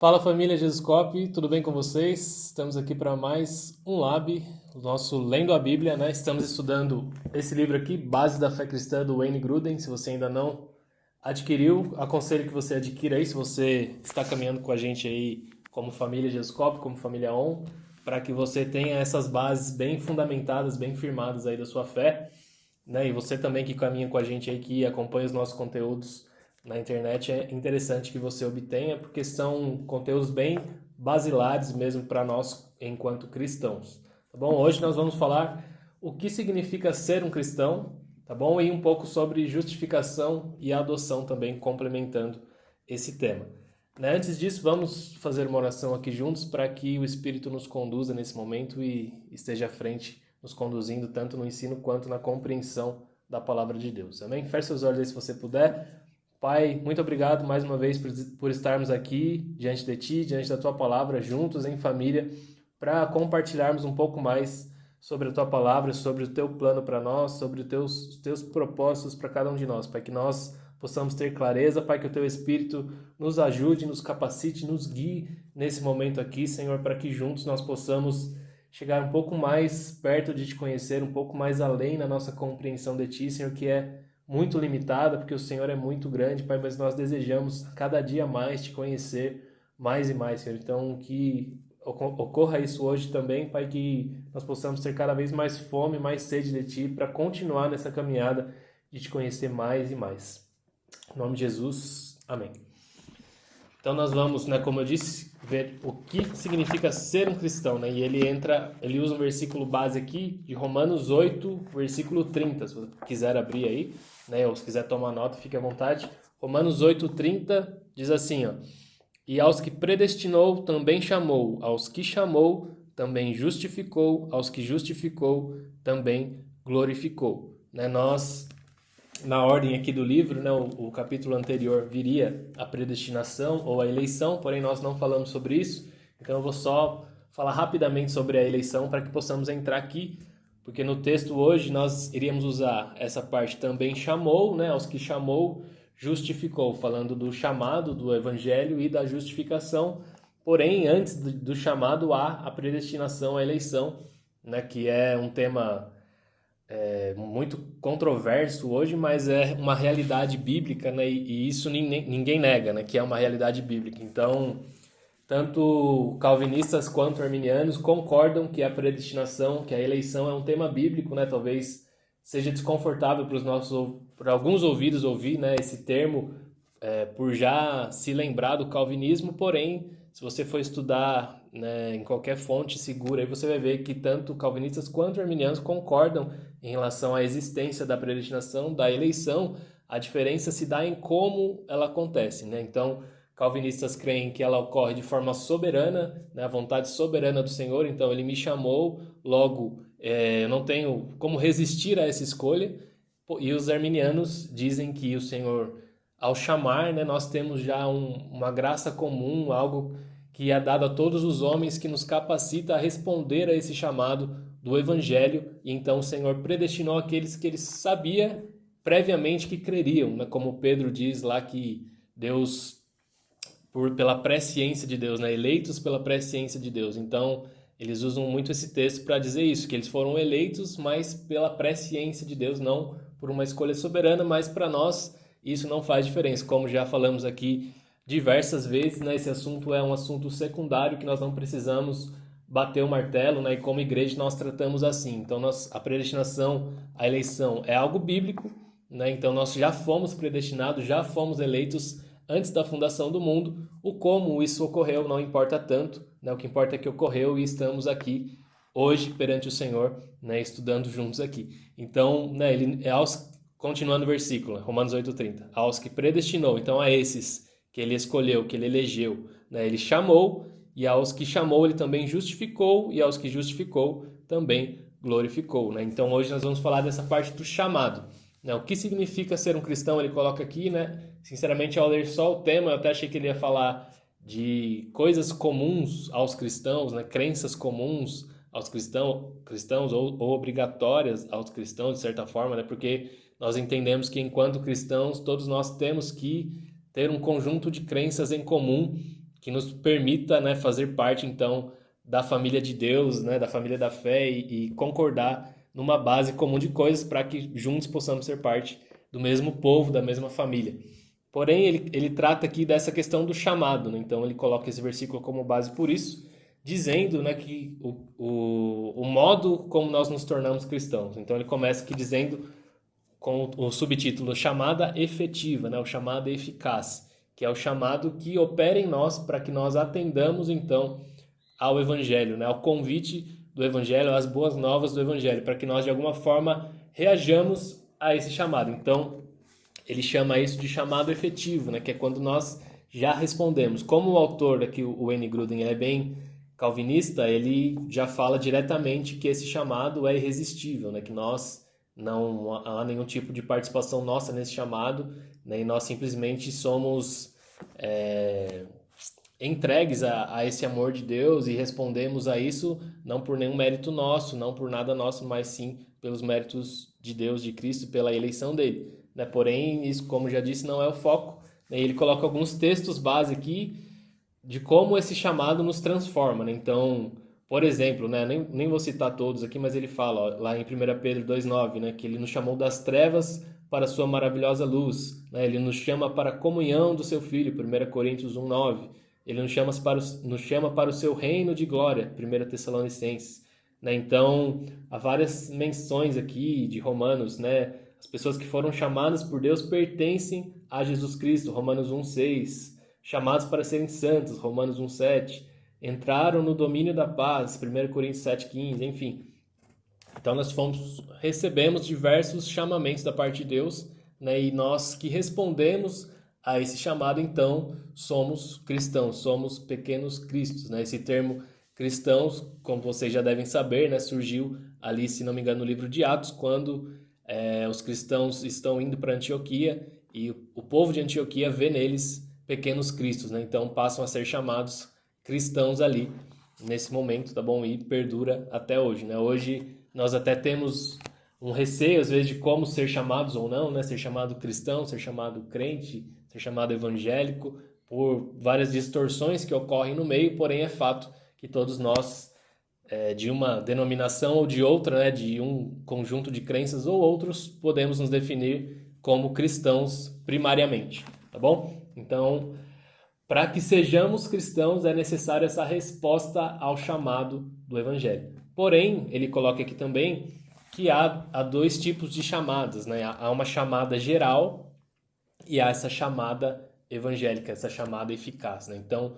Fala família Jesuscope, tudo bem com vocês? Estamos aqui para mais um Lab, o nosso Lendo a Bíblia, né? Estamos estudando esse livro aqui, Base da Fé Cristã, do Wayne Grudem. Se você ainda não adquiriu, aconselho que você adquira aí, se você está caminhando com a gente aí como família Jesuscope, como família ON, para que você tenha essas bases bem fundamentadas, bem firmadas aí da sua fé, né? E você também que caminha com a gente aí, que acompanha os nossos conteúdos na internet, é interessante que você obtenha, porque são conteúdos bem basilares mesmo para nós enquanto cristãos. Tá bom? Hoje nós vamos falar o que significa ser um cristão, tá bom? E um pouco sobre justificação e adoção também, complementando esse tema. Né? Antes disso, vamos fazer uma oração aqui juntos para que o Espírito nos conduza nesse momento e esteja à frente, nos conduzindo tanto no ensino quanto na compreensão da palavra de Deus. Amém? Feche seus olhos aí se você puder. Pai, muito obrigado mais uma vez por estarmos aqui diante de Ti, diante da Tua palavra, juntos em família, para compartilharmos um pouco mais sobre a Tua palavra, sobre o Teu plano para nós, sobre os teus propósitos para cada um de nós. Pai, que nós possamos ter clareza, Pai, que o Teu Espírito nos ajude, nos capacite, nos guie nesse momento aqui, Senhor, para que juntos nós possamos chegar um pouco mais perto de Te conhecer, um pouco mais além na nossa compreensão de Ti, Senhor, que é muito limitada, porque o Senhor é muito grande, Pai, mas nós desejamos cada dia mais Te conhecer mais e mais, Senhor. Então, que ocorra isso hoje também, Pai, que nós possamos ter cada vez mais fome, mais sede de Ti, para continuar nessa caminhada de Te conhecer mais e mais. Em nome de Jesus, amém. Então nós vamos, né, como eu disse, ver o que significa ser um cristão, né? E ele usa um versículo base aqui de Romanos 8, versículo 30, se você quiser abrir aí, né, ou se quiser tomar nota, fique à vontade. Romanos 8:30 diz assim, ó: "E aos que predestinou também chamou, aos que chamou também justificou, aos que justificou também glorificou", né? Nós, na ordem aqui do livro, né, o capítulo anterior viria a predestinação ou a eleição, porém nós não falamos sobre isso, então eu vou só falar rapidamente sobre a eleição para que possamos entrar aqui, porque no texto hoje nós iríamos usar essa parte também chamou, né, aos que chamou, justificou, falando do chamado, do evangelho e da justificação, porém antes do chamado há a predestinação, a eleição, né, que é um tema muito controverso hoje, mas é uma realidade bíblica, né? E isso ninguém nega, né? Que é uma realidade bíblica. Então, tanto calvinistas quanto arminianos concordam que a predestinação, que a eleição é um tema bíblico, né? Talvez seja desconfortável para alguns ouvidos ouvir, né, esse termo, por já se lembrar do calvinismo, porém, se você for estudar, né, em qualquer fonte segura, aí você vai ver que tanto calvinistas quanto arminianos concordam em relação à existência da predestinação, da eleição. A diferença se dá em como ela acontece, né? Então, calvinistas creem que ela ocorre de forma soberana, né, a vontade soberana do Senhor, então ele me chamou, logo eu não tenho como resistir a essa escolha. E os arminianos dizem que o Senhor, ao chamar, né, nós temos já uma graça comum, algo que é dado a todos os homens, que nos capacita a responder a esse chamado do Evangelho, e então o Senhor predestinou aqueles que ele sabia previamente que creriam, né? Como Pedro diz lá que Deus, pela presciência de Deus, né? Eleitos pela presciência de Deus. Então, eles usam muito esse texto para dizer isso, que eles foram eleitos, mas pela presciência de Deus, não por uma escolha soberana, mas para nós isso não faz diferença. Como já falamos aqui diversas vezes, né? Esse assunto é um assunto secundário que nós não precisamos bater o martelo, né? E como igreja nós tratamos assim. Então, a predestinação, a eleição é algo bíblico, né? Então, nós já fomos predestinados, já fomos eleitos antes da fundação do mundo. O como isso ocorreu não importa tanto, né? O que importa é que ocorreu e estamos aqui hoje perante o Senhor, né? Estudando juntos aqui. Então, né? Continuando o versículo, Romanos 8:30, aos que predestinou, então a esses que ele escolheu, que ele elegeu, né? Ele chamou, e aos que chamou ele também justificou, e aos que justificou também glorificou, né? Então hoje nós vamos falar dessa parte do chamado, né? O que significa ser um cristão, ele coloca aqui, né? Sinceramente, ao ler só o tema, eu até achei que ele ia falar de coisas comuns aos cristãos, né? Crenças comuns aos cristãos ou obrigatórias aos cristãos, de certa forma, né? Porque nós entendemos que enquanto cristãos, todos nós temos que ter um conjunto de crenças em comum, que nos permita, né, fazer parte, então, da família de Deus, né, da família da fé e concordar numa base comum de coisas para que juntos possamos ser parte do mesmo povo, da mesma família. Porém, ele trata aqui dessa questão do chamado, né? Então ele coloca esse versículo como base por isso, dizendo, né, que o modo como nós nos tornamos cristãos. Então ele começa aqui dizendo com o subtítulo chamada efetiva, né, o chamado eficaz, que é o chamado que opera em nós para que nós atendamos então ao evangelho, né, ao convite do evangelho, às boas novas do evangelho, para que nós de alguma forma reajamos a esse chamado. Então, ele chama isso de chamado efetivo, né, que é quando nós já respondemos. Como o autor aqui, o Wayne Grudem, é bem calvinista, ele já fala diretamente que esse chamado é irresistível, né, que nós não há nenhum tipo de participação nossa nesse chamado, né, e nós simplesmente somos entregues a esse amor de Deus e respondemos a isso não por nenhum mérito nosso, não por nada nosso, mas sim pelos méritos de Deus, de Cristo, pela eleição dele, né? Porém, isso, como já disse, não é o foco, né? Ele coloca alguns textos base aqui de como esse chamado nos transforma, né? Então, por exemplo, né, nem vou citar todos aqui, mas ele fala ó, lá em 1 Pedro 2,9, né, que ele nos chamou das trevas para a sua maravilhosa luz, né? Ele nos chama para a comunhão do seu Filho, 1 Coríntios 1,9. Ele nos chama para o seu reino de glória, 1 Tessalonicenses. Né? Então, há várias menções aqui de Romanos, né? As pessoas que foram chamadas por Deus pertencem a Jesus Cristo, Romanos 1,6. Chamados para serem santos, Romanos 1,7. Entraram no domínio da paz, 1 Coríntios 7,15, enfim. Então, recebemos diversos chamamentos da parte de Deus, né? E nós que respondemos a esse chamado, então, somos cristãos, somos pequenos cristos, né? Esse termo cristãos, como vocês já devem saber, né, surgiu ali, se não me engano, no livro de Atos, quando os cristãos estão indo para Antioquia e o povo de Antioquia vê neles pequenos cristos, né? Então passam a ser chamados cristãos ali nesse momento, tá bom? E perdura até hoje, né? Hoje nós até temos um receio, às vezes, de como ser chamados ou não, né? Ser chamado cristão, ser chamado crente, ser chamado evangélico, por várias distorções que ocorrem no meio, porém é fato que todos nós, de uma denominação ou de outra, né, de um conjunto de crenças ou outros, podemos nos definir como cristãos primariamente, tá bom? Então, para que sejamos cristãos é necessária essa resposta ao chamado do evangelho. Porém, ele coloca aqui também que há dois tipos de chamadas, né? Há uma chamada geral e há essa chamada evangélica, essa chamada eficaz, né? Então,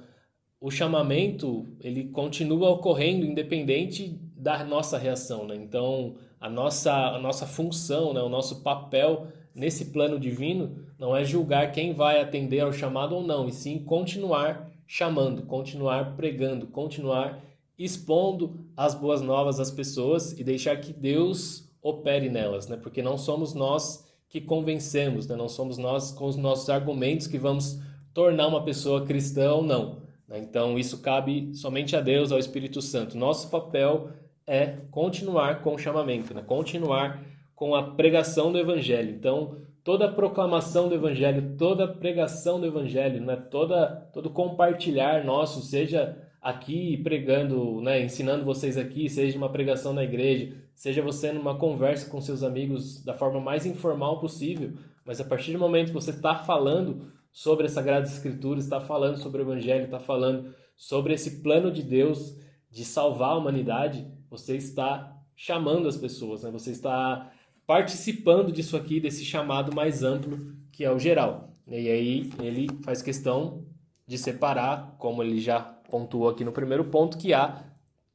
o chamamento, ele continua ocorrendo independente da nossa reação, né? Então, a nossa função, né? O nosso papel nesse plano divino não é julgar quem vai atender ao chamado ou não, e sim continuar chamando, continuar pregando, continuar expondo as boas novas às pessoas e deixar que Deus opere nelas, né? Porque não somos nós que convencemos, né? Não somos nós com os nossos argumentos que vamos tornar uma pessoa cristã ou não, né? Então isso cabe somente a Deus, ao Espírito Santo. Nosso papel é continuar com o chamamento, né? Continuar com a pregação do Evangelho. Então, toda a proclamação do Evangelho, toda a pregação do Evangelho, né? Todo compartilhar nosso, seja aqui pregando, né? Ensinando vocês aqui, seja uma pregação na igreja, seja você numa conversa com seus amigos da forma mais informal possível, mas a partir do momento que você está falando sobre as Sagradas Escrituras, está falando sobre o Evangelho, está falando sobre esse plano de Deus de salvar a humanidade, você está chamando as pessoas, né? Você está participando disso aqui, desse chamado mais amplo que é o geral. E aí ele faz questão de separar, como ele já pontuou aqui no primeiro ponto, que há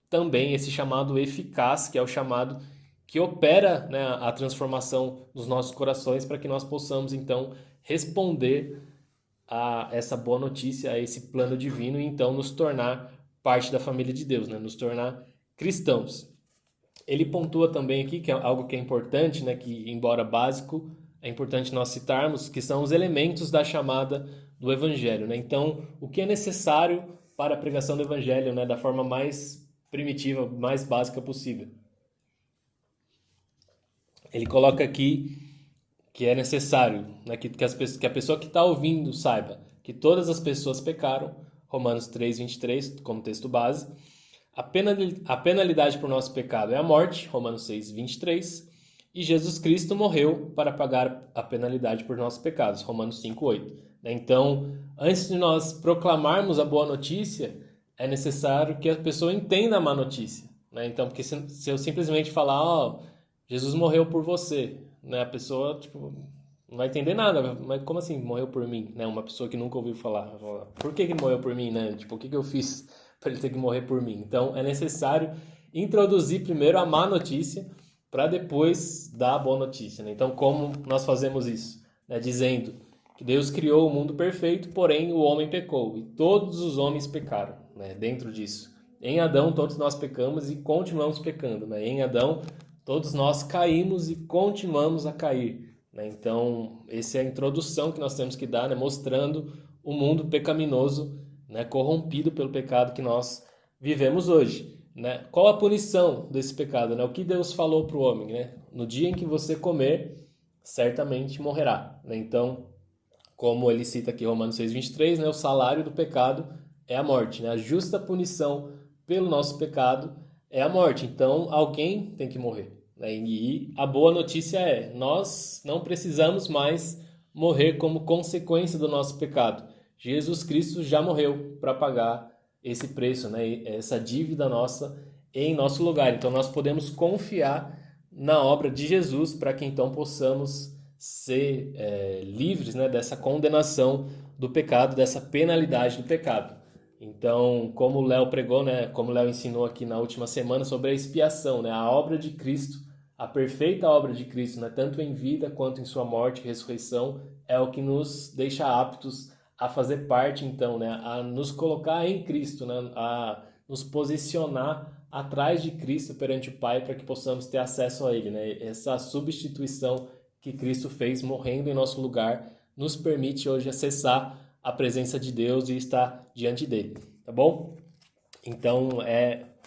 também esse chamado eficaz, que é o chamado que opera, né, a transformação dos nossos corações para que nós possamos, então, responder a essa boa notícia, a esse plano divino e, então, nos tornar parte da família de Deus, né, nos tornar cristãos. Ele pontua também aqui, que é algo que é importante, né, que, embora básico, é importante nós citarmos, que são os elementos da chamada do Evangelho, né? Então, o que é necessário para a pregação do Evangelho, né, da forma mais primitiva, mais básica possível. Ele coloca aqui que é necessário, né, que a pessoa que está ouvindo saiba que todas as pessoas pecaram, Romanos 3:23, como texto base. A penalidade por nosso pecado é a morte, Romanos 6:23. E Jesus Cristo morreu para pagar a penalidade por nossos pecados, Romanos 5:8. Então, antes de nós proclamarmos a boa notícia, é necessário que a pessoa entenda a má notícia, né? Então, porque se eu simplesmente falar, ó, Jesus morreu por você, né? A pessoa, tipo, não vai entender nada. Mas como assim morreu por mim, né? Uma pessoa que nunca ouviu falar. Por que ele morreu por mim, né? Tipo, o que eu fiz para ele ter que morrer por mim? Então, é necessário introduzir primeiro a má notícia para depois dar a boa notícia, né? Então, como nós fazemos isso? Né? Dizendo que Deus criou o mundo perfeito, porém o homem pecou. E todos os homens pecaram, né? Dentro disso. Em Adão, todos nós pecamos e continuamos pecando, né? Em Adão, todos nós caímos e continuamos a cair. Então, essa é a introdução que nós temos que dar, né? Mostrando o mundo pecaminoso, né? Corrompido pelo pecado que nós vivemos hoje. Né? Qual a punição desse pecado? Né? O que Deus falou para o homem? Né? No dia em que você comer, certamente morrerá. Né? Então, como ele cita aqui Romanos 6:23, né? O salário do pecado é a morte. Né? A justa punição pelo nosso pecado é a morte. Então, alguém tem que morrer. E a boa notícia é, nós não precisamos mais morrer como consequência do nosso pecado. Jesus Cristo já morreu para pagar esse preço, né? Essa dívida nossa em nosso lugar. Então nós podemos confiar na obra de Jesus para que então possamos ser livres, né, dessa condenação do pecado, dessa penalidade do pecado. Então, como o Léo pregou, né, como o Léo ensinou aqui na última semana sobre a expiação, né, a obra de Cristo, a perfeita obra de Cristo, né, tanto em vida quanto em sua morte e ressurreição, é o que nos deixa aptos a fazer parte, então, né, a nos colocar em Cristo, né, a nos posicionar atrás de Cristo perante o Pai para que possamos ter acesso a Ele, né? Essa substituição que Cristo fez morrendo em nosso lugar nos permite hoje acessar a presença de Deus e estar diante dele, tá bom? Então,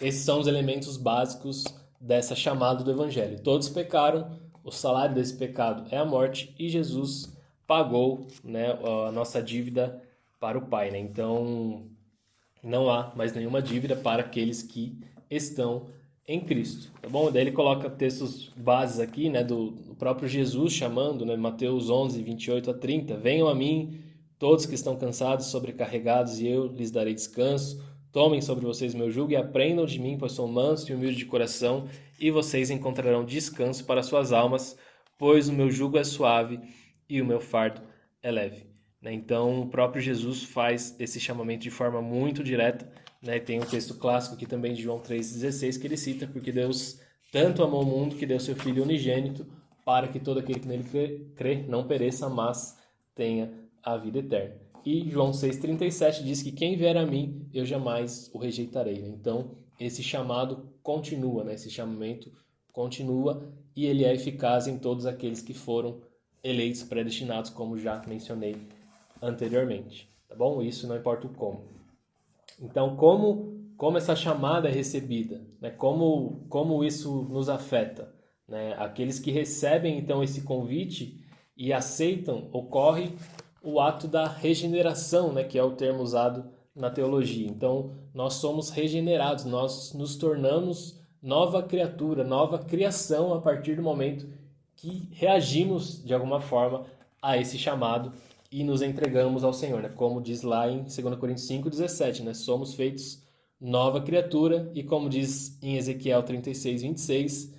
esses são os elementos básicos dessa chamada do Evangelho. Todos pecaram, o salário desse pecado é a morte e Jesus pagou, né, a nossa dívida para o Pai, né? Então, não há mais nenhuma dívida para aqueles que estão em Cristo, tá bom? Daí ele coloca textos bases aqui, né, do próprio Jesus chamando, né, Mateus 11:28-30, venham a mim todos que estão cansados, sobrecarregados, e eu lhes darei descanso. Tomem sobre vocês meu jugo e aprendam de mim, pois sou manso e humilde de coração, e vocês encontrarão descanso para suas almas, pois o meu jugo é suave e o meu fardo é leve. Então, o próprio Jesus faz esse chamamento de forma muito direta. Tem um texto clássico aqui também de João 3,16 que ele cita, porque Deus tanto amou o mundo que deu seu Filho unigênito para que todo aquele que nele crê não pereça, mas tenha a vida eterna. E João 6,37 diz que quem vier a mim, eu jamais o rejeitarei. Então, esse chamado continua, esse chamamento continua e ele é eficaz em todos aqueles que foram eleitos, predestinados, como já mencionei anteriormente. Tá bom? Isso não importa o como. Então, como essa chamada é recebida? Como isso nos afeta? Aqueles que recebem, então, esse convite e aceitam, ocorre o ato da regeneração, que é o termo usado na teologia. Então, nós somos regenerados, nós nos tornamos nova criatura, nova criação a partir do momento que reagimos, de alguma forma, a esse chamado e nos entregamos ao Senhor. Como diz lá em 2 Coríntios 5,17, somos feitos nova criatura, e como diz em Ezequiel 36:26,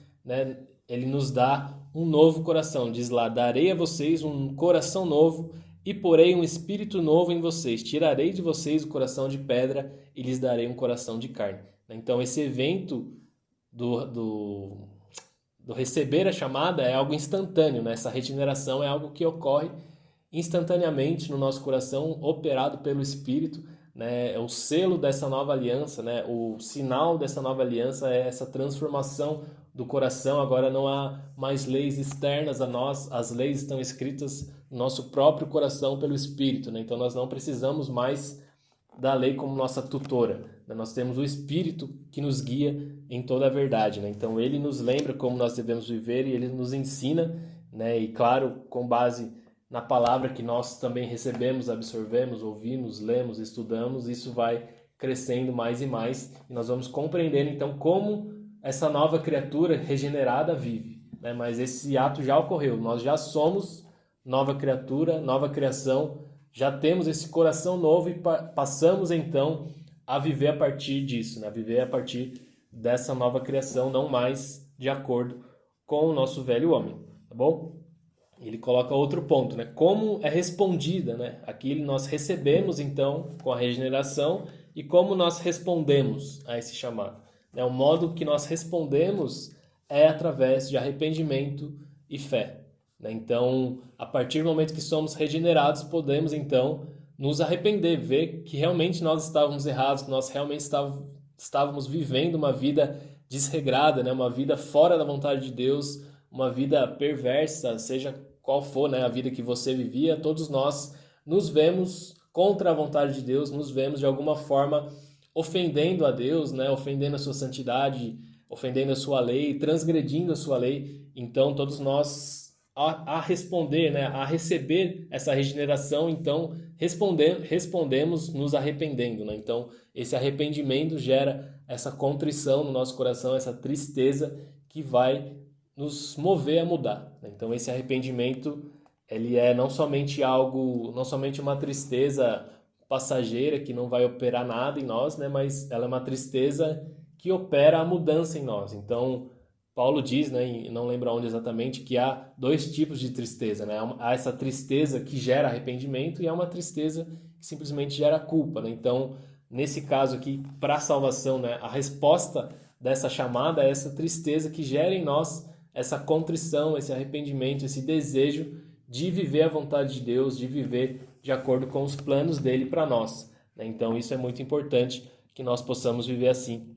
ele nos dá um novo coração. Diz lá, darei a vocês um coração novo e porei um espírito novo em vocês. Tirarei de vocês o coração de pedra e lhes darei um coração de carne. Então, esse evento do receber a chamada é algo instantâneo. Essa regeneração é algo que ocorre instantaneamente no nosso coração, operado pelo Espírito. É o selo dessa nova aliança, o sinal dessa nova aliança é essa transformação do coração. Agora não há mais leis externas a nós, as leis estão escritas no nosso próprio coração pelo Espírito. Então nós não precisamos mais da lei como nossa tutora. Nós temos o Espírito que nos guia em toda a verdade. Então ele nos lembra como nós devemos viver e ele nos ensina, e claro, com base na palavra que nós também recebemos, absorvemos, ouvimos, lemos, estudamos, isso vai crescendo mais e mais, e nós vamos compreendendo então como essa nova criatura regenerada vive, né? Mas esse ato já ocorreu, nós já somos nova criatura, nova criação, já temos esse coração novo e passamos então a viver a partir disso, né? A viver a partir dessa nova criação, não mais de acordo com o nosso velho homem, tá bom? Ele coloca outro ponto, né? Como é respondida, né? Aqui nós recebemos então com a regeneração e como nós respondemos a esse chamado, né? O modo que nós respondemos é através de arrependimento e fé, né? Então, a partir do momento que somos regenerados, podemos então nos arrepender, ver que realmente nós estávamos errados, que nós realmente estávamos vivendo uma vida desregrada, né? Uma vida fora da vontade de Deus, uma vida perversa, seja qual for, né, a vida que você vivia, todos nós nos vemos contra a vontade de Deus, nos vemos de alguma forma ofendendo a Deus, né, ofendendo a sua santidade, ofendendo a sua lei, transgredindo a sua lei. Então, todos nós, a responder, né, a receber essa regeneração, então, respondemos nos arrependendo, né? Então, esse arrependimento gera essa contrição no nosso coração, essa tristeza que vai nos mover a mudar, né? Então, esse arrependimento, ele é não somente algo, não somente uma tristeza passageira que não vai operar nada em nós, né? Mas ela é uma tristeza que opera a mudança em nós. Então, Paulo diz, né, não lembro onde exatamente, que há dois tipos de tristeza, né? Há essa tristeza que gera arrependimento e há uma tristeza que simplesmente gera culpa, né? Então, nesse caso aqui, para a salvação, né, a resposta dessa chamada é essa tristeza que gera em nós essa contrição, esse arrependimento, esse desejo de viver a vontade de Deus, de viver de acordo com os planos dele para nós, né? Então, isso é muito importante que nós possamos viver assim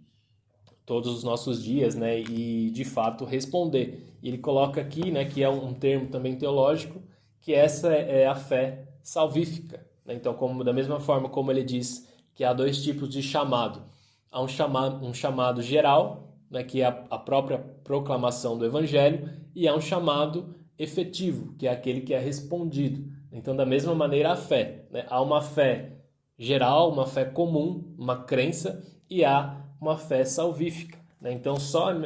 todos os nossos dias, né? E de fato responder. E ele coloca aqui, né, que é um termo também teológico, que essa é a fé salvífica, né? Então, como da mesma forma como ele diz que há dois tipos de chamado, há um chamado geral, né, que é a própria proclamação do evangelho, e há um chamado efetivo, que é aquele que é respondido. Então, da mesma maneira, a fé, né? Há uma fé geral, uma fé comum, uma crença, e há uma fé salvífica, né? Então,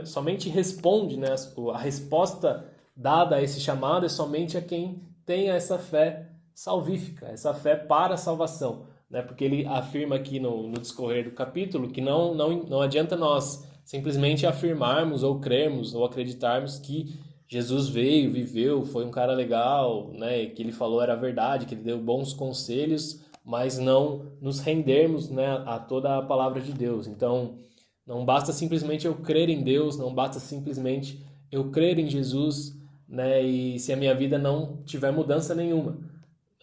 somente responde, né? A resposta dada a esse chamado é somente a quem tem essa fé salvífica, essa fé para a salvação, né? Porque ele afirma aqui no discorrer do capítulo que não adianta nós simplesmente afirmarmos ou crermos ou acreditarmos que Jesus veio, viveu, foi um cara legal, né? Que ele falou era verdade, que ele deu bons conselhos, mas não nos rendermos, né, a toda a palavra de Deus. Então, não basta simplesmente eu crer em Deus, não basta simplesmente eu crer em Jesus, né, e se a minha vida não tiver mudança nenhuma.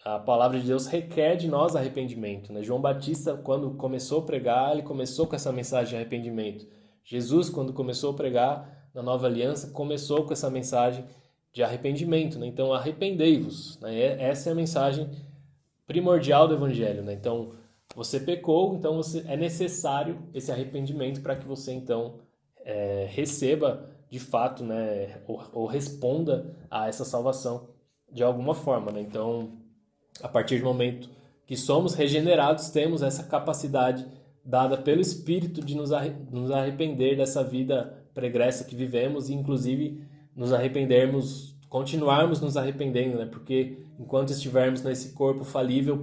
A palavra de Deus requer de nós arrependimento, né? João Batista, quando começou a pregar, ele começou com essa mensagem de arrependimento. Jesus, quando começou a pregar na Nova Aliança, começou com essa mensagem de arrependimento, né? Então, arrependei-vos, né? Essa é a mensagem primordial do Evangelho, né? Então, você pecou, então é necessário esse arrependimento para que você, então, receba, de fato, né? Ou responda a essa salvação de alguma forma, né? Então, a partir do momento que somos regenerados, temos essa capacidade dada pelo Espírito de nos arrepender dessa vida pregressa que vivemos e, inclusive, nos arrependermos, continuarmos nos arrependendo, né? Porque enquanto estivermos nesse corpo falível,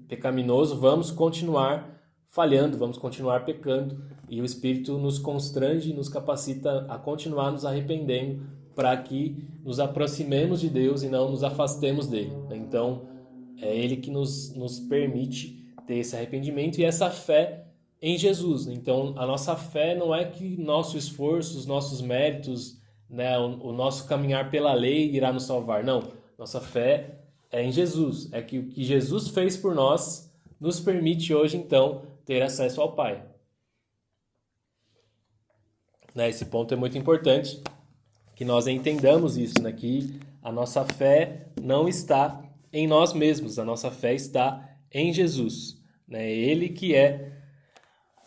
pecaminoso, vamos continuar falhando, vamos continuar pecando, e o Espírito nos constrange e nos capacita a continuar nos arrependendo para que nos aproximemos de Deus e não nos afastemos dele, né? Então, é Ele que nos permite ter esse arrependimento e essa fé em Jesus. Então, a nossa fé não é que nosso esforço, os nossos méritos, né, o nosso caminhar pela lei irá nos salvar. Não, nossa fé é em Jesus. É que o que Jesus fez por nós nos permite hoje, então, ter acesso ao Pai. Né, esse ponto é muito importante, que nós entendamos isso, né, que a nossa fé não está em nós mesmos, a nossa fé está em Jesus, né? Ele que é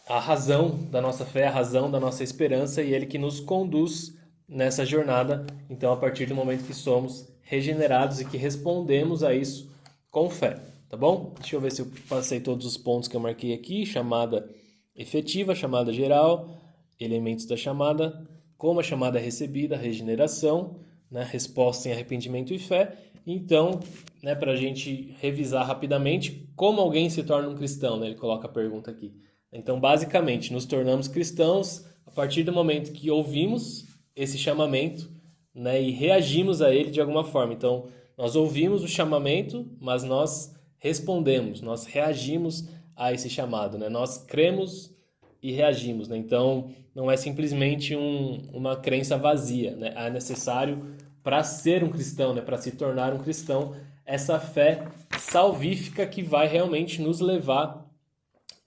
a razão da nossa fé, a razão da nossa esperança e Ele que nos conduz nessa jornada, então a partir do momento que somos regenerados e que respondemos a isso com fé, tá bom? Deixa eu ver se eu passei todos os pontos que eu marquei aqui: chamada efetiva, chamada geral, elementos da chamada, como a chamada é recebida, regeneração, né? Resposta em arrependimento e fé. Então, né, para a gente revisar rapidamente, como alguém se torna um cristão, né? Ele coloca a pergunta aqui. Então, basicamente, nos tornamos cristãos a partir do momento que ouvimos esse chamamento, né, e reagimos a ele de alguma forma. Então, nós ouvimos o chamamento, mas nós respondemos, nós reagimos a esse chamado, né? Nós cremos e reagimos, né? Então, não é simplesmente uma crença vazia, né? É necessário, para ser um cristão, né, para se tornar um cristão, essa fé salvífica que vai realmente nos levar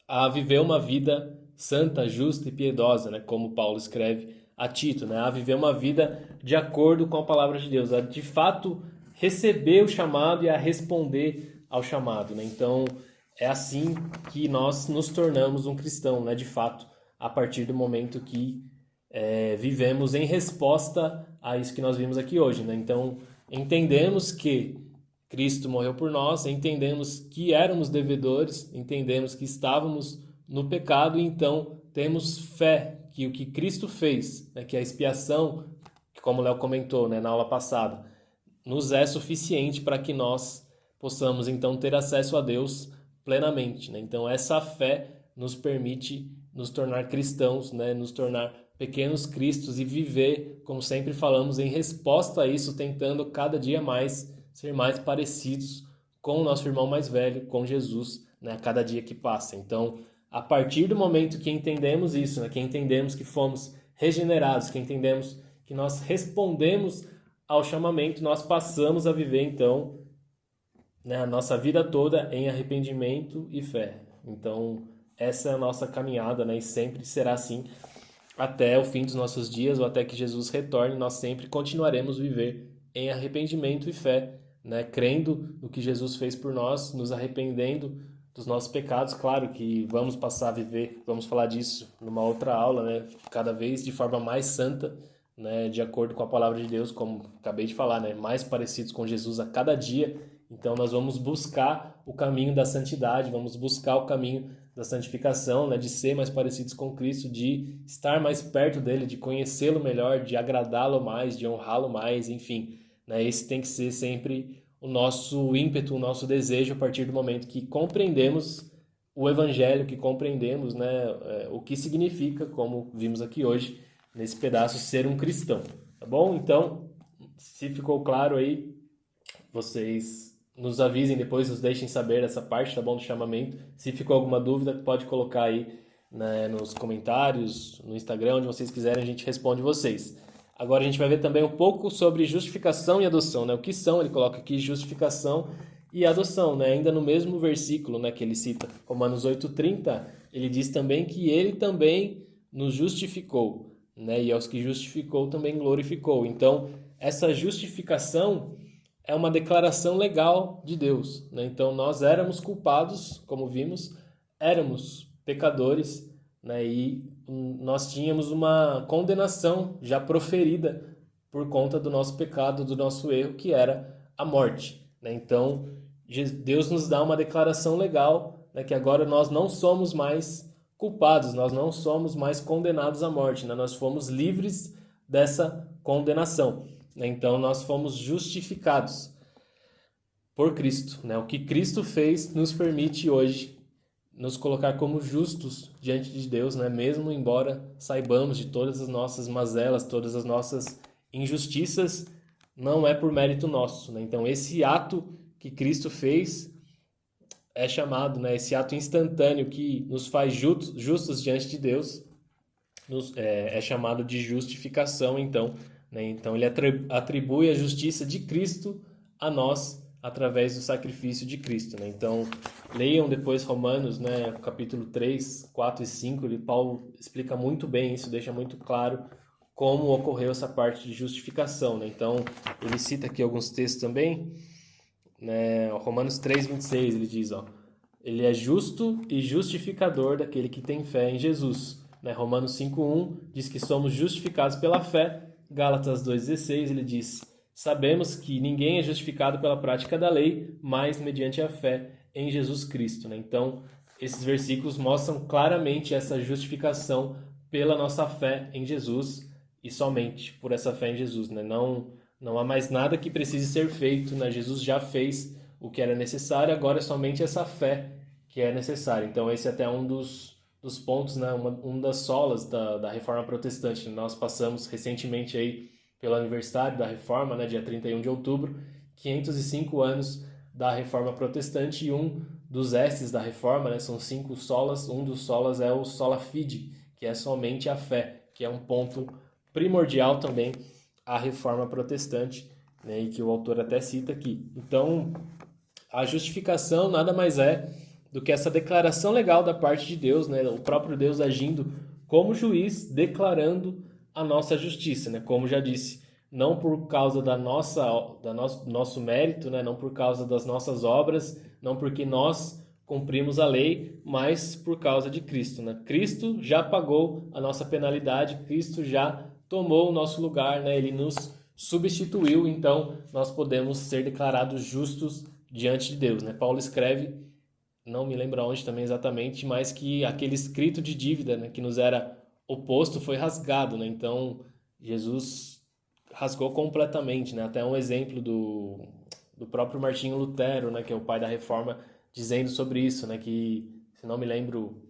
a viver uma vida santa, justa e piedosa, né? Como Paulo escreve a Tito, né? A viver uma vida de acordo com a palavra de Deus, a de fato receber o chamado e a responder ao chamado, né? Então, é assim que nós nos tornamos um cristão, né? De fato, a partir do momento que vivemos em resposta a isso que nós vimos aqui hoje, né? Então, entendemos que Cristo morreu por nós, entendemos que éramos devedores, entendemos que estávamos no pecado, e então temos fé que o que Cristo fez, né, que a expiação, como o Léo comentou, né, na aula passada, nos é suficiente para que nós possamos então ter acesso a Deus plenamente, né? Então essa fé nos permite nos tornar cristãos, né, nos tornar pequenos cristos e viver, como sempre falamos, em resposta a isso, tentando cada dia mais ser mais parecidos com o nosso irmão mais velho, com Jesus, né, a cada dia que passa. Então, a partir do momento que entendemos isso, né, que entendemos que fomos regenerados, que entendemos que nós respondemos ao chamamento, nós passamos a viver, então, né, a nossa vida toda em arrependimento e fé. Então, essa é a nossa caminhada, né, e sempre será assim até o fim dos nossos dias, ou até que Jesus retorne. Nós sempre continuaremos a viver em arrependimento e fé, né? Crendo no que Jesus fez por nós, nos arrependendo dos nossos pecados. Claro que vamos passar a viver, vamos falar disso numa outra aula, né? Cada vez de forma mais santa, né? De acordo com a palavra de Deus, como acabei de falar, né? Mais parecidos com Jesus a cada dia. Então nós vamos buscar o caminho da santidade, vamos buscar o caminho da santificação, né, de ser mais parecidos com Cristo, de estar mais perto dele, de conhecê-lo melhor, de agradá-lo mais, de honrá-lo mais, enfim, né, esse tem que ser sempre o nosso ímpeto, o nosso desejo a partir do momento que compreendemos o Evangelho, que compreendemos, né, o que significa, como vimos aqui hoje, nesse pedaço, ser um cristão, tá bom? Então, se ficou claro aí, vocês nos avisem depois, nos deixem saber essa parte, tá bom, do chamamento. Se ficou alguma dúvida, pode colocar aí, né, nos comentários, no Instagram, onde vocês quiserem, a gente responde vocês. Agora a gente vai ver também um pouco sobre justificação e adoção, né? O que são, ele coloca aqui, justificação e adoção, né? Ainda no mesmo versículo, né, que ele cita, Romanos 8:30, ele diz também que ele também nos justificou, né? E aos que justificou também glorificou. Então, essa justificação é uma declaração legal de Deus, né? Então, nós éramos culpados, como vimos, éramos pecadores, né? E nós tínhamos uma condenação já proferida por conta do nosso pecado, do nosso erro, que era a morte, né? Então, Deus nos dá uma declaração legal, né? Que agora nós não somos mais culpados, nós não somos mais condenados à morte, né? Nós fomos livres dessa condenação. Então, nós fomos justificados por Cristo, né? O que Cristo fez nos permite hoje nos colocar como justos diante de Deus, né? Mesmo embora saibamos de todas as nossas mazelas, todas as nossas injustiças, não é por mérito nosso, né? Então, esse ato que Cristo fez é chamado, né? Esse ato instantâneo que nos faz justos diante de Deus, é chamado de justificação, então, né? Então, ele atribui a justiça de Cristo a nós através do sacrifício de Cristo, né? Então, leiam depois Romanos, né, capítulo 3, 4 e 5, Paulo explica muito bem isso, deixa muito claro como ocorreu essa parte de justificação, né? Então, ele cita aqui alguns textos também, né? Romanos 3:26, ele diz, ó, ele é justo e justificador daquele que tem fé em Jesus, né? Romanos 5:1 diz que somos justificados pela fé, Gálatas 2,16, ele diz: sabemos que ninguém é justificado pela prática da lei, mas mediante a fé em Jesus Cristo, né? Então, esses versículos mostram claramente essa justificação pela nossa fé em Jesus e somente por essa fé em Jesus, né? Não há mais nada que precise ser feito, né? Jesus já fez o que era necessário, agora é somente essa fé que é necessária. Então, esse é até um dos pontos, né? Uma das solas da Reforma Protestante. Nós passamos recentemente aí pelo aniversário da Reforma, né? Dia 31 de outubro, 505 anos da Reforma Protestante, e um dos esses da Reforma, né? São 5 solas, um dos solas é o sola fide, que é somente a fé, que é um ponto primordial também à Reforma Protestante, né? E que o autor até cita aqui. Então, a justificação nada mais é do que essa declaração legal da parte de Deus, né? O próprio Deus agindo como juiz, declarando a nossa justiça, né? Como já disse, não por causa nosso mérito, né? Não por causa das nossas obras, não porque nós cumprimos a lei, mas por causa de Cristo, né? Cristo já pagou a nossa penalidade, Cristo já tomou o nosso lugar, né? Ele nos substituiu, então nós podemos ser declarados justos diante de Deus, né? Paulo escreve, não me lembro onde também exatamente, mas que aquele escrito de dívida, né, que nos era oposto foi rasgado, né? Então Jesus rasgou completamente, né? Até um exemplo do próprio Martinho Lutero, né, que é o pai da Reforma, dizendo sobre isso, né, que se não me lembro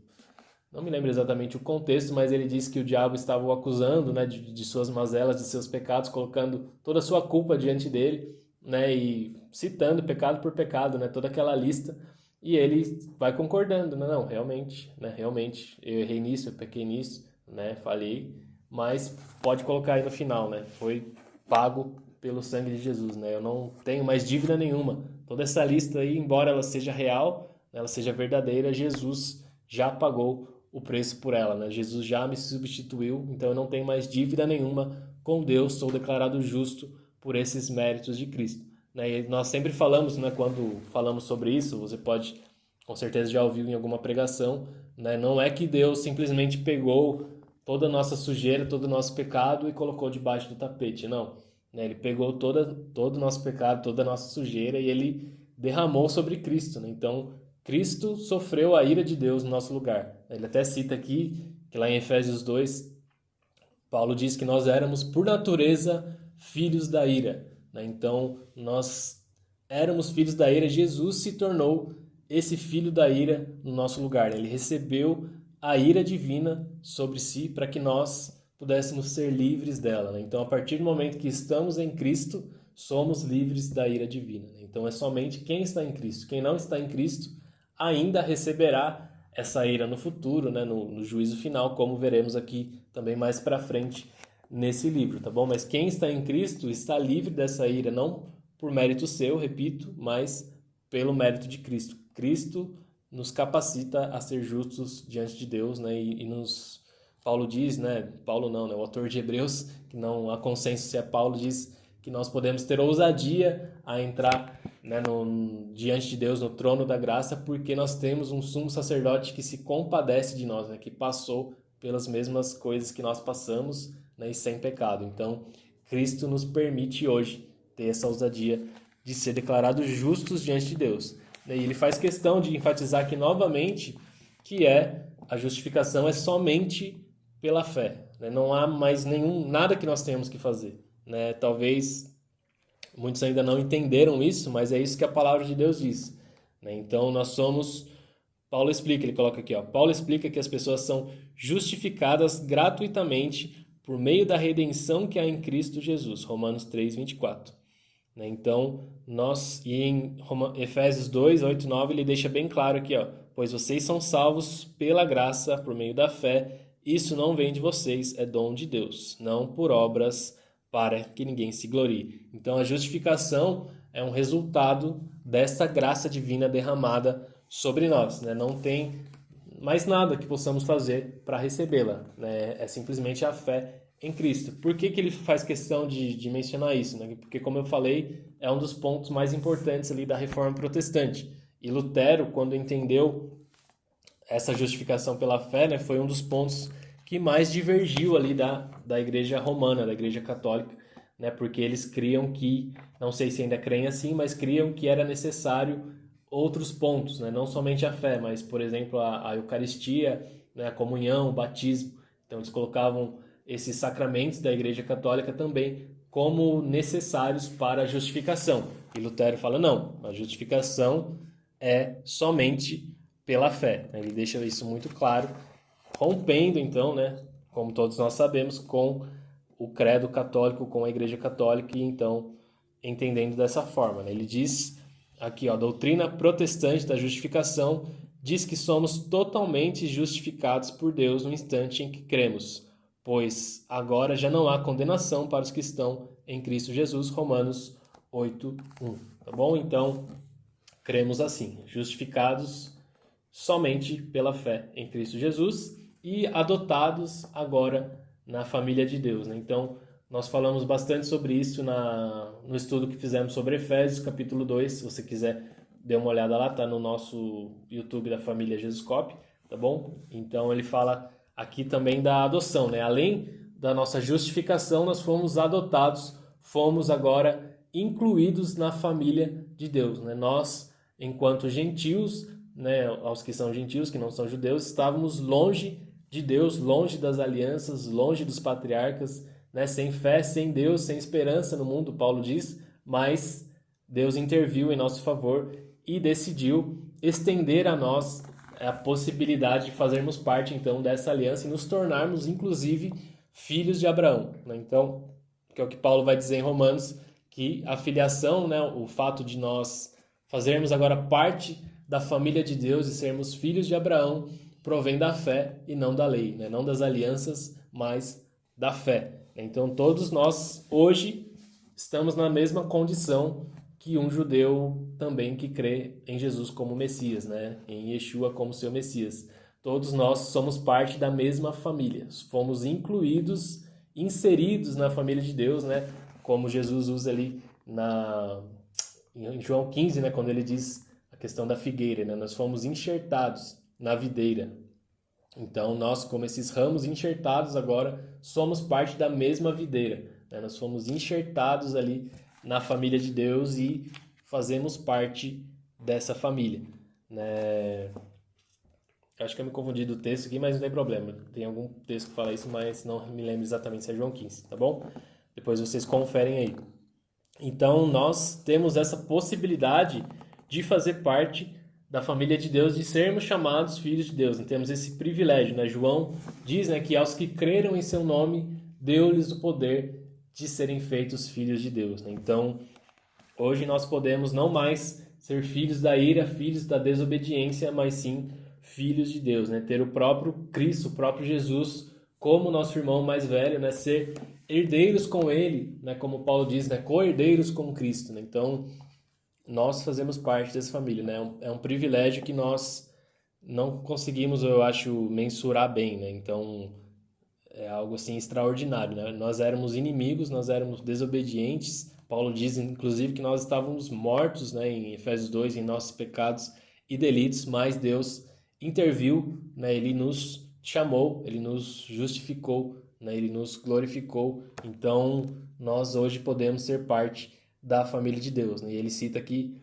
exatamente o contexto, mas ele disse que o diabo estava o acusando, né, de suas mazelas, de seus pecados, colocando toda a sua culpa diante dele, né, e citando pecado por pecado, né, toda aquela lista, e ele vai concordando, né, não, realmente, né, realmente, eu errei nisso, eu pequei nisso, né, falhei, mas pode colocar aí no final, né, foi pago pelo sangue de Jesus, né, eu não tenho mais dívida nenhuma. Toda essa lista aí, embora ela seja real, ela seja verdadeira, Jesus já pagou o preço por ela, né? Jesus já me substituiu, então eu não tenho mais dívida nenhuma com Deus, sou declarado justo por esses méritos de Cristo, né? E nós sempre falamos, né, quando falamos sobre isso, você pode, com certeza já ouviu em alguma pregação, né? Não é que Deus simplesmente pegou toda a nossa sujeira, todo o nosso pecado e colocou debaixo do tapete, não. Né? Ele pegou todo o nosso pecado, toda a nossa sujeira e ele derramou sobre Cristo, né? Então, Cristo sofreu a ira de Deus no nosso lugar. Ele até cita aqui que lá em Efésios 2, Paulo diz que nós éramos, por natureza, filhos da ira, né? Então, nós éramos filhos da ira, Jesus se tornou esse filho da ira no nosso lugar. Ele recebeu a ira divina sobre si para que nós pudéssemos ser livres dela, né? Então, a partir do momento que estamos em Cristo, somos livres da ira divina, né? Então, é somente quem está em Cristo. Quem não está em Cristo ainda receberá essa ira no futuro, né? No juízo final, como veremos aqui também mais para frente nesse livro, tá bom? Mas quem está em Cristo está livre dessa ira, não por mérito seu, repito, mas pelo mérito de Cristo. Cristo nos capacita a ser justos diante de Deus, né? E nos Paulo diz, né? Paulo não, né? O autor de Hebreus, que não há consenso se é Paulo, diz que nós podemos ter ousadia a entrar, né, diante de Deus no trono da graça, porque nós temos um sumo sacerdote que se compadece de nós, né? Que passou pelas mesmas coisas que nós passamos, né? E sem pecado. Então, Cristo nos permite hoje ter essa ousadia de ser declarados justos diante de Deus. E ele faz questão de enfatizar aqui novamente que a justificação é somente pela fé, né? Não há mais nada que nós tenhamos que fazer, né? Talvez muitos ainda não entenderam isso, mas é isso que a palavra de Deus diz, né? Então nós somos, Paulo explica, ele coloca aqui, ó, Paulo explica que as pessoas são justificadas gratuitamente por meio da redenção que há em Cristo Jesus, Romanos 3:24. Né? Então, e em Efésios 2, 8, 9, ele deixa bem claro aqui, ó, pois vocês são salvos pela graça, por meio da fé, isso não vem de vocês, é dom de Deus, não por obras para que ninguém se glorie. Então, a justificação é um resultado dessa graça divina derramada sobre nós, né? Não tem mais nada que possamos fazer para recebê-la, né? É simplesmente a fé em Cristo. Por que ele faz questão de mencionar isso, né? Porque, como eu falei, é um dos pontos mais importantes ali da Reforma Protestante. E Lutero, quando entendeu essa justificação pela fé, né, foi um dos pontos que mais divergiu ali da igreja romana, da igreja católica, né? Porque eles criam que, não sei se ainda creem assim, mas criam que era necessário outros pontos, né? Não somente a fé, mas, por exemplo, a Eucaristia, né? A comunhão, o batismo. Então eles colocavam esses sacramentos da igreja católica também como necessários para a justificação. E Lutero fala, não, a justificação é somente pela fé. Ele deixa isso muito claro, rompendo então, né, como todos nós sabemos, com o credo católico, com a Igreja Católica, e então entendendo dessa forma, né? Ele diz aqui, ó, a doutrina protestante da justificação diz que somos totalmente justificados por Deus no instante em que cremos, pois agora já não há condenação para os que estão em Cristo Jesus, Romanos 8:1. Tá bom? Então, cremos assim, justificados somente pela fé em Cristo Jesus e adotados agora na família de Deus, né? Então, nós falamos bastante sobre isso no estudo que fizemos sobre Efésios, capítulo 2. Se você quiser, dê uma olhada lá, tá no nosso YouTube da família Jesuscope, tá bom? Então, ele fala aqui também da adoção, né? Além da nossa justificação, nós fomos adotados, fomos agora incluídos na família de Deus, né? Nós, enquanto gentios, né, aos que são gentios, que não são judeus, estávamos longe de Deus, longe das alianças, longe dos patriarcas, né, sem fé, sem Deus, sem esperança no mundo, Paulo diz, mas Deus interviu em nosso favor e decidiu estender a nós a possibilidade de fazermos parte, então, dessa aliança e nos tornarmos, inclusive, filhos de Abraão, né? Então, que é o que Paulo vai dizer em Romanos, que a filiação, né, o fato de nós fazermos agora parte da família de Deus e sermos filhos de Abraão provém da fé e não da lei, né? Não das alianças, mas da fé. Então todos nós hoje estamos na mesma condição que um judeu também que crê em Jesus como Messias, né? Em Yeshua como seu Messias. Todos nós somos parte da mesma família, fomos incluídos, inseridos na família de Deus, né? Como Jesus usa ali em João 15, né? Quando ele diz a questão da figueira, né? Nós fomos enxertados na videira. Então, nós, como esses ramos enxertados agora, somos parte da mesma videira, né? Nós fomos enxertados ali na família de Deus e fazemos parte dessa família, né? Acho que eu me confundi do texto aqui, mas não tem problema. Tem algum texto que fala isso, mas não me lembro exatamente se é João 15, tá bom? Depois vocês conferem aí. Então, nós temos essa possibilidade de fazer parte da família de Deus, de sermos chamados filhos de Deus. Temos esse privilégio, né? João diz, né, que aos que creram em seu nome, deu-lhes o poder de serem feitos filhos de Deus, né? Então, hoje nós podemos não mais ser filhos da ira, filhos da desobediência, mas sim filhos de Deus, né? Ter o próprio Cristo, o próprio Jesus como nosso irmão mais velho, né? Ser herdeiros com ele, né? Como Paulo diz, né? Co-herdeiros com Cristo, né? Então, nós fazemos parte dessa família, né? É um privilégio que nós não conseguimos, eu acho, mensurar bem, né? Então, é algo assim extraordinário, né? Nós éramos inimigos, nós éramos desobedientes. Paulo diz, inclusive, que nós estávamos mortos, né? Em Efésios 2, em nossos pecados e delitos, mas Deus interviu, né? Ele nos chamou, ele nos justificou, né? Ele nos glorificou. Então, nós hoje podemos ser parte da família de Deus, né? E ele cita aqui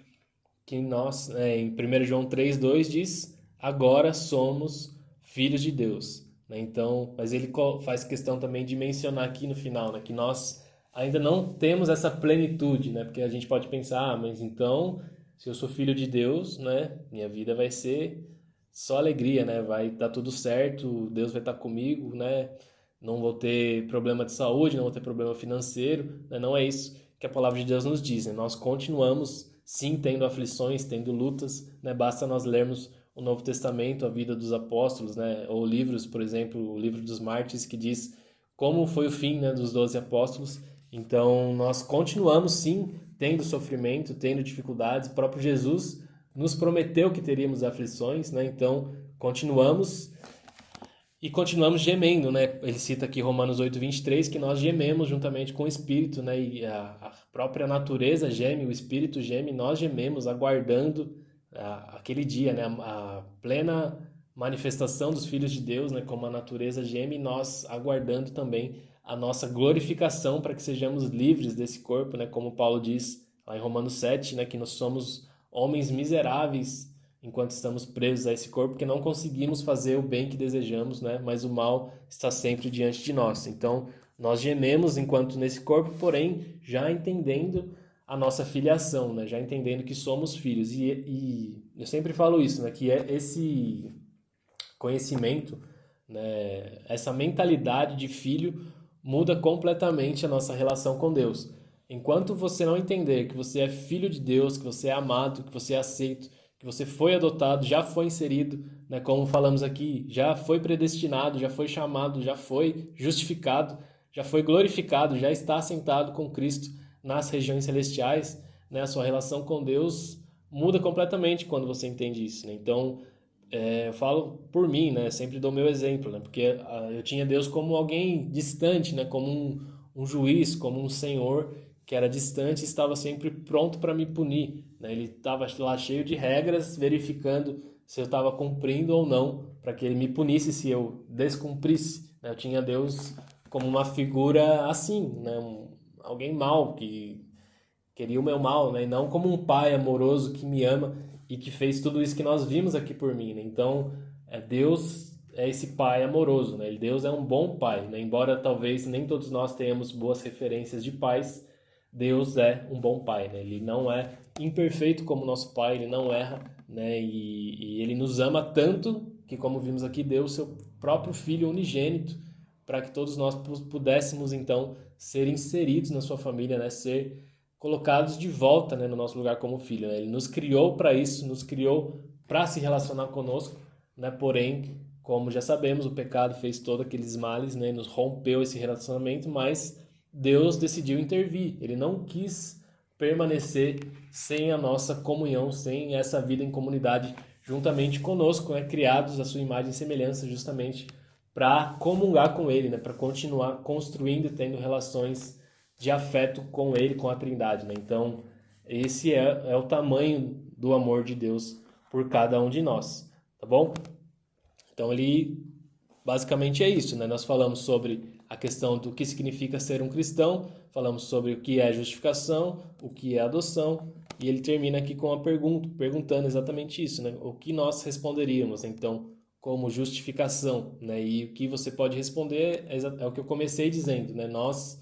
que nós, em 1 João 3:2 diz, agora somos filhos de Deus, né? Então, mas ele faz questão também de mencionar aqui no final, né, que nós ainda não temos essa plenitude, né? Porque a gente pode pensar, mas então, se eu sou filho de Deus, né, minha vida vai ser só alegria, né? Vai dar tudo certo, Deus vai estar comigo, né? Não vou ter problema de saúde, não vou ter problema financeiro, né? Não é isso que a palavra de Deus nos diz, né? Nós continuamos, sim, tendo aflições, tendo lutas, né? Basta nós lermos o Novo Testamento, a vida dos apóstolos, né? Ou livros, por exemplo, o livro dos Mártires, que diz como foi o fim, né, dos 12 apóstolos. Então, nós continuamos, sim, tendo sofrimento, tendo dificuldades. O próprio Jesus nos prometeu que teríamos aflições, né? Então, continuamos e continuamos gemendo, né? Ele cita aqui Romanos 8:23, que nós gememos juntamente com o Espírito, né? E a própria natureza geme, o Espírito geme, nós gememos, aguardando aquele dia, né? A plena manifestação dos filhos de Deus, né, como a natureza geme, e nós aguardando também a nossa glorificação para que sejamos livres desse corpo, né, como Paulo diz lá em Romanos 7, né, que nós somos homens miseráveis enquanto estamos presos a esse corpo, que não conseguimos fazer o bem que desejamos, né, mas o mal está sempre diante de nós. Então, nós gememos enquanto nesse corpo, porém, já entendendo a nossa filiação, né, já entendendo que somos filhos. E eu sempre falo isso, né, que é esse conhecimento, né, essa mentalidade de filho muda completamente a nossa relação com Deus. Enquanto você não entender que você é filho de Deus, que você é amado, que você é aceito, que você foi adotado, já foi inserido, né, como falamos aqui, já foi predestinado, já foi chamado, já foi justificado, já foi glorificado, já está assentado com Cristo nas regiões celestiais, né, a sua relação com Deus muda completamente quando você entende isso, né? Então, eu falo por mim, né? Sempre dou meu exemplo, né? Porque eu tinha Deus como alguém distante, né? Como um juiz, como um senhor que era distante e estava sempre pronto para me punir, né? Ele estava lá cheio de regras, verificando se eu estava cumprindo ou não, para que ele me punisse se eu descumprisse, né? Eu tinha Deus como uma figura assim, né? Alguém mau que queria o meu mal, né? E não como um pai amoroso que me ama e que fez tudo isso que nós vimos aqui por mim, né? Então, Deus é esse pai amoroso, né? Deus é um bom pai, né? Embora talvez nem todos nós tenhamos boas referências de pais, Deus é um bom pai, né? Ele não é imperfeito como nosso pai, ele não erra, né? E ele nos ama tanto que, como vimos aqui, deu o seu próprio filho unigênito para que todos nós pudéssemos, então, ser inseridos na sua família, né? Ser colocados de volta, né, no nosso lugar como filho, né? Ele nos criou para isso, nos criou para se relacionar conosco, né? Porém, como já sabemos, o pecado fez todos aqueles males, né? Nos rompeu esse relacionamento, mas Deus decidiu intervir. Ele não quis permanecer sem a nossa comunhão, sem essa vida em comunidade juntamente conosco, né? Criados à sua imagem e semelhança, justamente para comungar com Ele, né? Para continuar construindo e tendo relações de afeto com Ele, com a Trindade, né? Então, esse é o tamanho do amor de Deus por cada um de nós, tá bom? Então, ele basicamente é isso, né? Nós falamos sobre a questão do que significa ser um cristão, falamos sobre o que é justificação, o que é adoção, e ele termina aqui com uma pergunta, perguntando exatamente isso, né? O que nós responderíamos, então, como justificação, né? E o que você pode responder é o que eu comecei dizendo, né? Nós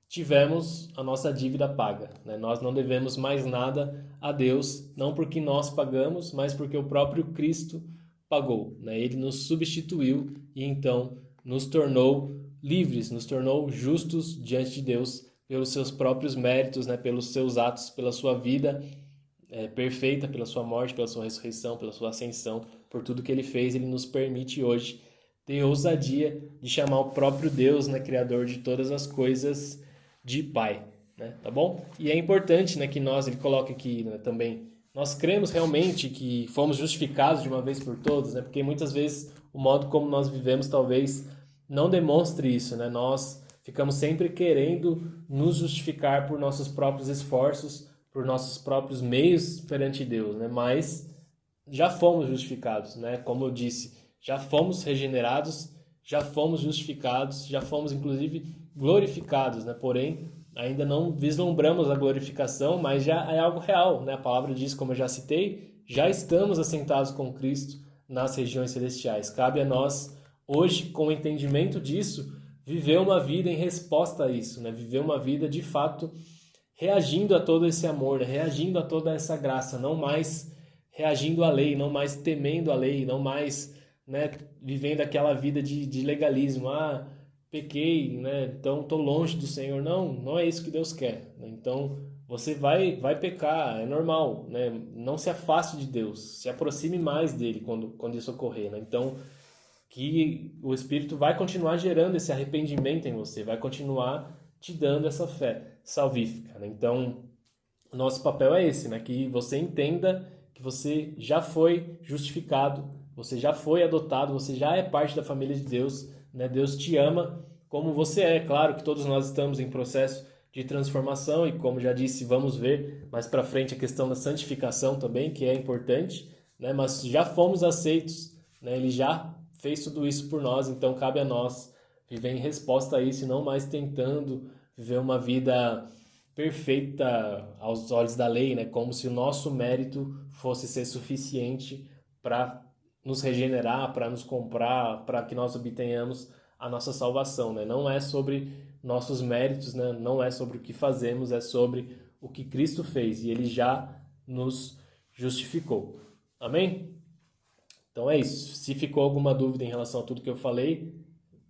tivemos a nossa dívida paga, né? Nós não devemos mais nada a Deus, não porque nós pagamos, mas porque o próprio Cristo pagou, né? Ele nos substituiu e então nos tornou livres, nos tornou justos diante de Deus pelos seus próprios méritos, né? Pelos seus atos, pela sua vida perfeita, pela sua morte, pela sua ressurreição, pela sua ascensão, por tudo que ele fez. Ele nos permite hoje ter ousadia de chamar o próprio Deus, né? Criador de todas as coisas, de Pai, né? Tá bom? E é importante, né, que nós, ele coloca aqui, né, também, nós cremos realmente que fomos justificados de uma vez por todas, né? Porque muitas vezes o modo como nós vivemos talvez não demonstre isso, né? Nós ficamos sempre querendo nos justificar por nossos próprios esforços, por nossos próprios meios perante Deus, né? Mas já fomos justificados, né? Como eu disse, já fomos regenerados, já fomos justificados, já fomos inclusive glorificados, né? Porém, ainda não vislumbramos a glorificação, mas já é algo real, né? A palavra diz, como eu já citei, já estamos assentados com Cristo nas regiões celestiais. Cabe a nós, hoje, com o entendimento disso, viver uma vida em resposta a isso, né? Viver uma vida, de fato, reagindo a todo esse amor, né? Reagindo a toda essa graça, não mais reagindo à lei, não mais temendo a lei, não mais, né, vivendo aquela vida de legalismo. Ah, pequei, né? Então estou longe do Senhor. Não, não é isso que Deus quer, né? Então você vai pecar, é normal, né? Não se afaste de Deus, se aproxime mais dele quando isso ocorrer, né? Então que o Espírito vai continuar gerando esse arrependimento em você, vai continuar te dando essa fé salvífica, né? Então o nosso papel é esse, né? Que você entenda que você já foi justificado, você já foi adotado, você já é parte da família de Deus, né? Deus te ama como você é. Claro que todos nós estamos em processo de transformação e, como já disse, vamos ver mais para frente a questão da santificação também, que é importante, né? Mas já fomos aceitos né? Ele já fez tudo isso por nós, então cabe a nós viver em resposta a isso e não mais tentando viver uma vida perfeita aos olhos da lei, né? Como se o nosso mérito fosse ser suficiente para nos regenerar, para nos comprar, para que nós obtenhamos a nossa salvação, né? Não é sobre nossos méritos, né? Não é sobre o que fazemos, é sobre o que Cristo fez e ele já nos justificou. Amém? Então é isso. Se ficou alguma dúvida em relação a tudo que eu falei,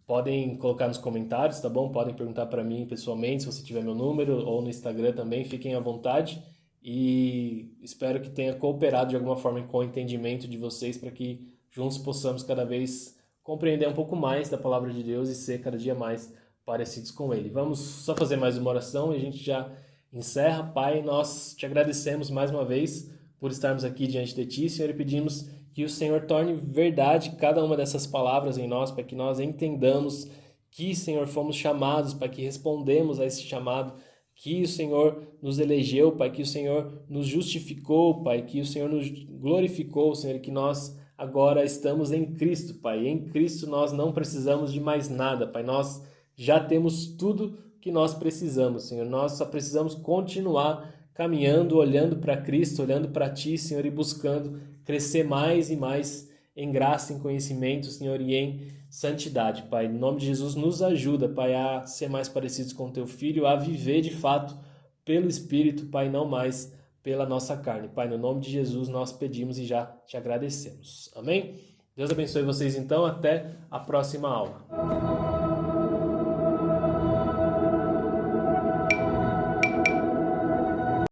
podem colocar nos comentários, tá bom? Podem perguntar para mim pessoalmente, se você tiver meu número, ou no Instagram também, fiquem à vontade. E espero que tenha cooperado de alguma forma com o entendimento de vocês para que juntos possamos cada vez compreender um pouco mais da palavra de Deus e ser cada dia mais parecidos com Ele. Vamos só fazer mais uma oração e a gente já encerra. Pai, nós te agradecemos mais uma vez por estarmos aqui diante de Ti, Senhor, e pedimos que o Senhor torne verdade cada uma dessas palavras em nós, para que nós entendamos que, Senhor, fomos chamados, para que respondemos a esse chamado, que o Senhor nos elegeu, Pai, que o Senhor nos justificou, Pai, que o Senhor nos glorificou, Senhor, que nós agora estamos em Cristo, Pai. Em Cristo nós não precisamos de mais nada, Pai. Nós já temos tudo que nós precisamos, Senhor. Nós só precisamos continuar caminhando, olhando para Cristo, olhando para Ti, Senhor, e buscando crescer mais e mais em graça, em conhecimento, Senhor, e em santidade, Pai. Em nome de Jesus, nos ajuda, Pai, a ser mais parecidos com o Teu Filho, a viver de fato pelo Espírito, Pai, não mais pela nossa carne. Pai, no nome de Jesus nós pedimos e já te agradecemos. Amém? Deus abençoe vocês então, até a próxima aula.